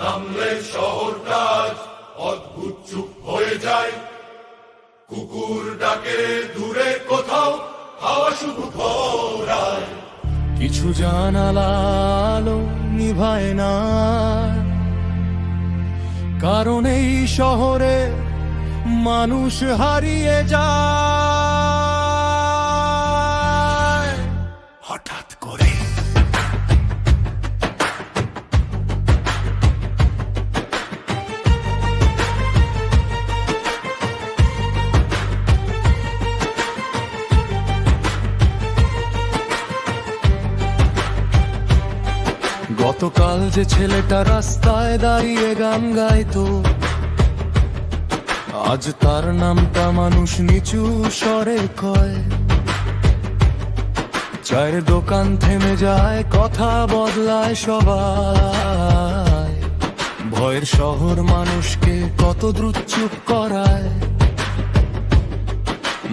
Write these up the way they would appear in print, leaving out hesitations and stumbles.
নামলে শহরটা অদ্ভুত চুপ হয়ে যায়। কুকুর ডাকে দূরে কোথাও, হাওয়া শুধু ঘোরায়। কিছু জানালা আলো নিভায় না, কারণ এই শহরে মানুষ হারিয়ে যায় হঠাৎ করে। গতকাল যে ছেলেটা রাস্তায় দাঁড়িয়ে গান গাইতো, আজ তার নামটা মানুষ নিচু স্বরে কয়। চায়ের দোকান থেমে যায়, কথা বদলায় সবাই। ভয়ের শহর মানুষকে কত দ্রুত চুপ করায়।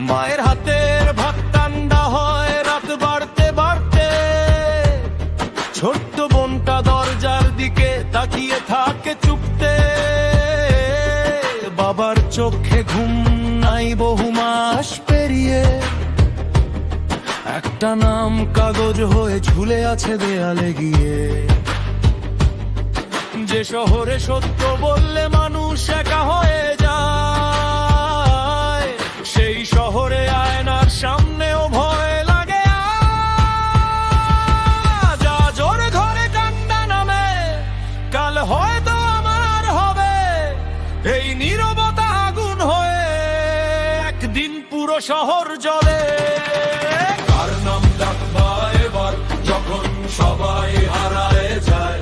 মায়ের হাতের ভাত ঠান্ডা হয় রাত বাড়তে বাড়তে, ছোট্ট বোনটা দরজার দিকে তাকিয়ে থাকে চুপতে। বাবার চোখে ঘুম নাই বহু মাস পেরিয়ে, একটা নাম কাগজ হয়ে ঝুলে আছে দেয়ালে গিয়ে। যে শহরে সত্য বললে মানুষ একা হয়ে যায়, সেই শহরে আয়নার সামনেও ভয় লাগে। যা জোরে ঘরে কান্না নামে, কাল হয়তো আমার হবে। এই নীরবতা আগুন হয়ে একদিন পুরো শহর জ্বলে। কার নাম ডাকবা এবার যখন সবাই হারায় যায়?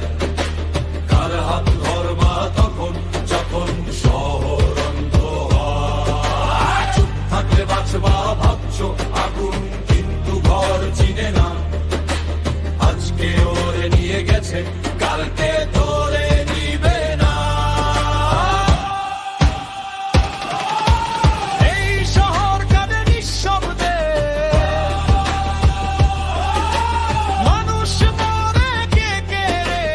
কার হাত ধরবা তখন যখন শহর অন্ধ হয়? চুপ থাকলে বাঁচবা ভাবছো আগুন, কিন্তু ঘর চিনে না। আজকে ওরে নিয়ে গেছে, কালকে তোরে নিবে না। এই শহর কাঁদে নিঃশব্দে, মানুষ মরে কে কে রে।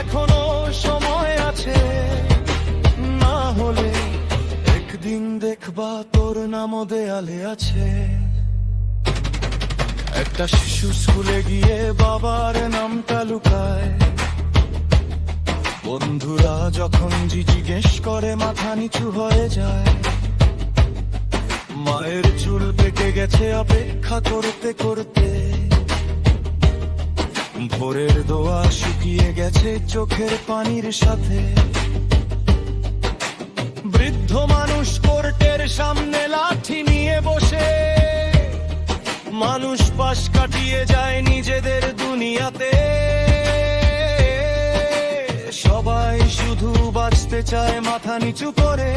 এখনো সময় আছে, না হলে একদিন দেখবা তোর নামও দেয়ালে আছে। একটা শিশু স্কুলে গিয়ে বাবার নামটা লুকায়। বন্ধুরা যখন জিজ্ঞেস করে মাথা নিচু হয়ে যায়। মায়ের চুল পেকে গেছে অপেক্ষা করতে করতে, ভোরের দোয়া শুকিয়ে গেছে চোখের পানির সাথে। বৃদ্ধ মানুষ কোর্টের সামনে লাঠি নিয়ে বসে, মানুষ পাশ কাটিয়ে যায় নিজেদের দুনিয়াতে। সবাই শুধু বাঁচতে চায় মাথা নিচু করে,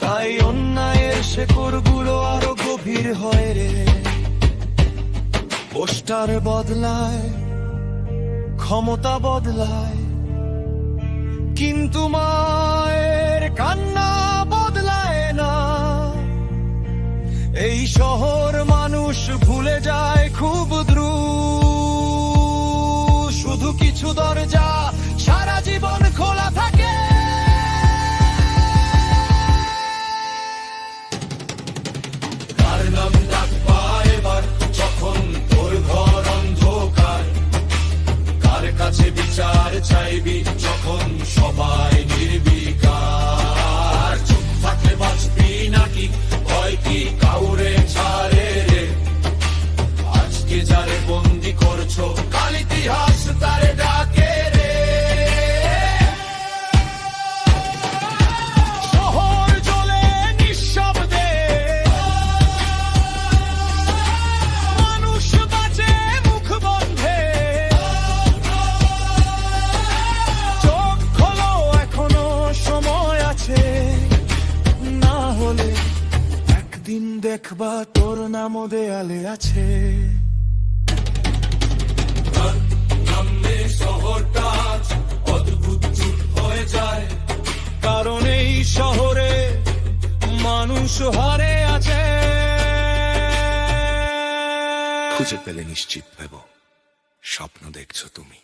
তাই অন্যায়ের শেকড়গুলো আরো গভীর হয় রে। পোস্টার বদলায়, ক্ষমতা বদলায়, কিন্তু মায়ের কান্না বদলায় না। এই শহর মানুষ ভুলে যায় খুব দ্রুত, শুধু কিছু দরজা সারা জীবন খোলা থাকে। কার নাম ডাকবা এবার যখন তোর ঘর অন্ধকার? কার কাছে বিচার চাইবি যখন সবাই নির্বিকার? চুপ থাকলে বাঁচবি নাকি ভয় কি কাউরে ছাড়ে রে? আজকে যারে বন্দি করছো, কাল ইতিহাস তারে ডাকে রে। শহর জ্বলে নিঃশব্দে, মানুষ বাঁচে মুখ বন্ধে। চোখ খোলো, এখনো সময় আছে, না হলে একদিন দেখবা তোর নামও দেয়ালে আছে। নামলে শহরটা অদ্ভুত চুপ হয়ে যায়, কারণ এই শহরে মানুষ হারে আছে। খুঁজে পেলে নিশ্চিত ভেব স্বপ্ন দেখছো তুমি।